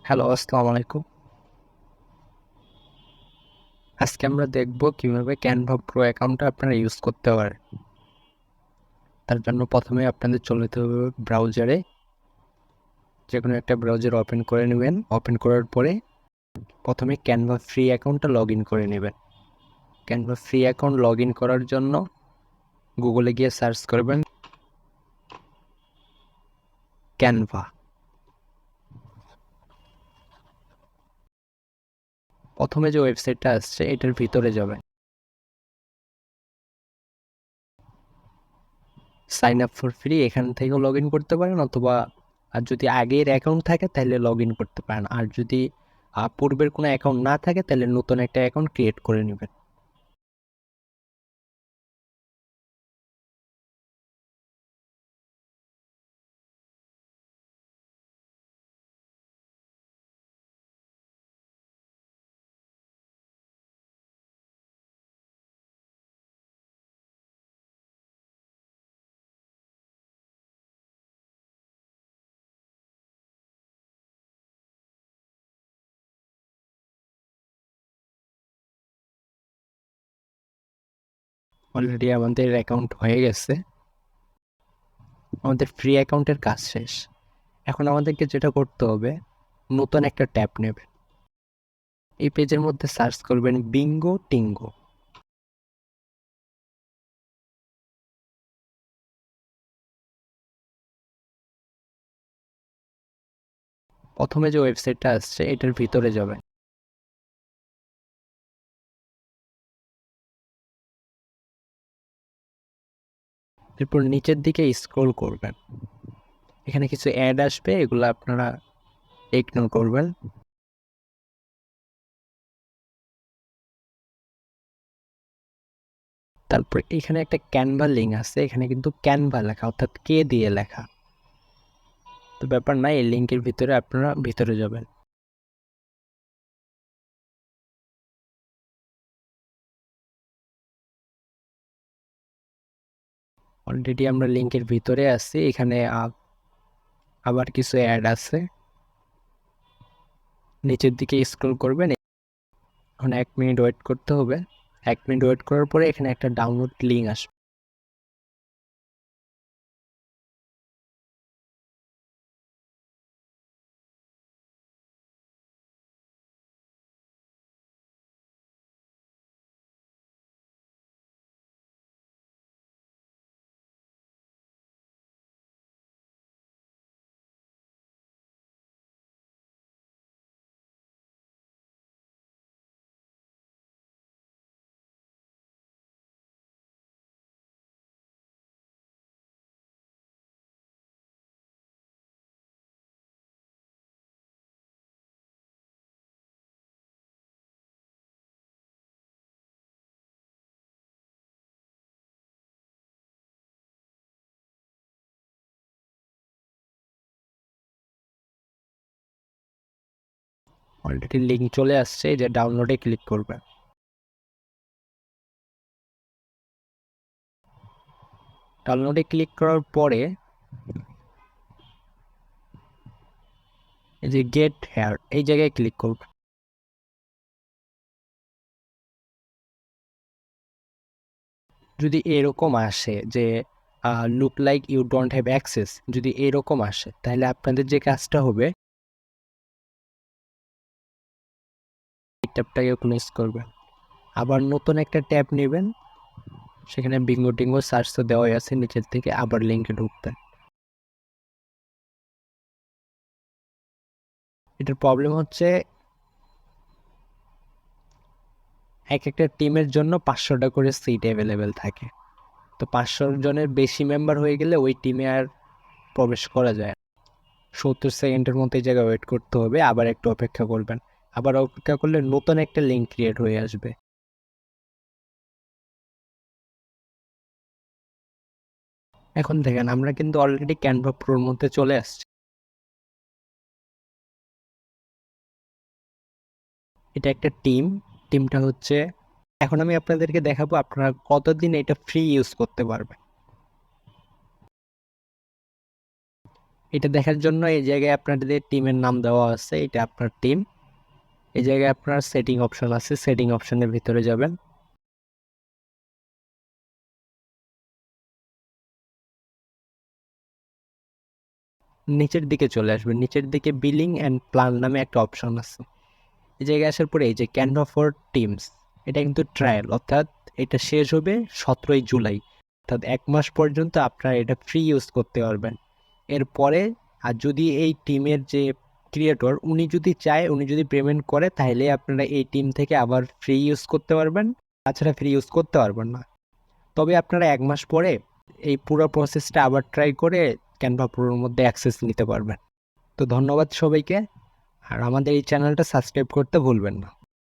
Hello, আসসালামু আলাইকুম। আজকে আমরা দেখব কিভাবে ক্যানভা প্রো অ্যাকাউন্টটা আপনারা ইউজ করতে পারেন। তার জন্য প্রথমে আপনাদের চলে যেতে হবে ব্রাউজারে। যেকোনো একটা ব্রাউজার ওপেন করে নেবেন। ওপেন করার পরে প্রথমে ক্যানভা ফ্রি অ্যাকাউন্টটা লগ ইন করে নেবেন। Canva free account log in করার জন্য গুগলে গিয়ে সার্চ করবেন ক্যানভা। প্রথমে যে ওয়েবসাইটটা আসছে এটার ভিতরে যাবেন। সাইন আপ ফর ফ্রি এখান থেকেও লগ ইন করতে পারেন, অথবা আর যদি আগের অ্যাকাউন্ট থাকে তাহলে লগ ইন করতে পারেন। আর যদি পূর্বের কোনো অ্যাকাউন্ট না থাকে তাহলে নতুন একটা অ্যাকাউন্ট ক্রিয়েট করে নেবেন। অলরেডি আমাদের অ্যাকাউন্ট হয়ে গেছে। আমাদের ফ্রি অ্যাকাউন্টের কাজ শেষ। এখন আমাদেরকে যেটা করতে হবে, নতুন একটা ট্যাব নেবেন। এই পেজের মধ্যে সার্চ করবেন বিঙ্গো টিঙ্গো। প্রথমে যে ওয়েবসাইটটা আসছে এটার ভিতরে যাবেন। এরপর নিচের দিকে স্ক্রল করবেন। এখানে কিছু অ্যাড আসবে, এগুলো আপনারা ইগনোর করবেন। তারপর এখানে একটা ক্যানভা লিঙ্ক আছে, এখানে কিন্তু ক্যানভা লেখা, অর্থাৎ কে দিয়ে লেখা। তো ব্যাপার নাই, এই লিঙ্কের ভিতরে আপনারা ভিতরে যাবেন। অলরেডি আমরা লিঙ্কের ভিতরে আছি। এখানে আবার কিছু অ্যাড আছে, নিচের দিকে স্ক্রল করবেন। এখন 1 মিনিট ওয়েট করতে হবে। 1 মিনিট ওয়েট করার পরে এখানে একটা ডাউনলোড লিঙ্ক আসবে। অলরেডি লিঙ্ক চলে আসছে, এই যে ডাউনলোডে ক্লিক করবেন। ডাউনলোডে ক্লিক করার পরে এই যে গেট হেয়ার এই জায়গায় ক্লিক করবেন। যদি এরকম আসে যে look like you don't have access, যদি এরকম আসে তাহলে আপনাদের যে কাজটা হবে, এই ট্যাবটাকে ক্লোজ করবেন। আবার নতুন একটা ট্যাব নেবেন, সেখানে বিঙ্গো টিঙ্গো সার্চ তো দেওয়াই আছে, নিচের থেকে আবার লিঙ্কে ঢুকবেন। এটার প্রবলেম হচ্ছে এক একটা টিমের জন্য 500টা করে সিট অ্যাভেলেবেল থাকে। তো 500 জনের বেশি মেম্বার হয়ে গেলে ওই টিমে আর প্রবেশ করা যায় না। 70 সেকেন্ডের মতো এই জায়গায় ওয়েট করতে হবে, আবার একটু অপেক্ষা করবেন। আবার অপেক্ষা করলে নতুন একটা লিঙ্ক ক্রিয়েট হয়ে আসবে। এখন দেখেন আমরা কিন্তু অলরেডি ক্যানভা প্রোর মধ্যে চলে আসছি। এটা একটা টিমটা হচ্ছে, এখন আমি আপনাদেরকে দেখাবো আপনারা কতদিন এটা ফ্রি ইউজ করতে পারবেন। এটা দেখার জন্য এই জায়গায় আপনাদের টিমের নাম দেওয়া আছে, এটা আপনার টিম। এই জায়গায় আপনার সেটিং অপশন আছে, সেটিং অপশনের ভিতরে যাবেন। নিচের দিকে চলে আসবেন, নিচের দিকে বিলিং অ্যান্ড প্ল্যান নামে একটা অপশন আছে। এই জায়গায় আসার পরে এই যে ক্যানভা ফর টিমস, এটা কিন্তু ট্রায়াল, অর্থাৎ এটা শেষ হবে 17ই জুলাই, অর্থাৎ 1 মাস পর্যন্ত আপনারা এটা ফ্রি ইউজ করতে পারবেন। এরপরে আর যদি এই টিমের যে ক্রিয়েটর উনি যদি চায়, উনি যদি পেমেন্ট করে, তাহলে আপনারা এই টিম থেকে আবার ফ্রি ইউজ করতে পারবেন, তাছাড়া ফ্রি ইউজ করতে পারবেন না। তবে আপনারা 1 মাস পরে এই পুরো প্রসেসটা আবার ট্রাই করে ক্যানভা প্রোর মধ্যে অ্যাক্সেস নিতে পারবেন। তো ধন্যবাদ সবাইকে, আর আমাদের এই চ্যানেলটা সাবস্ক্রাইব করতে ভুলবেন না।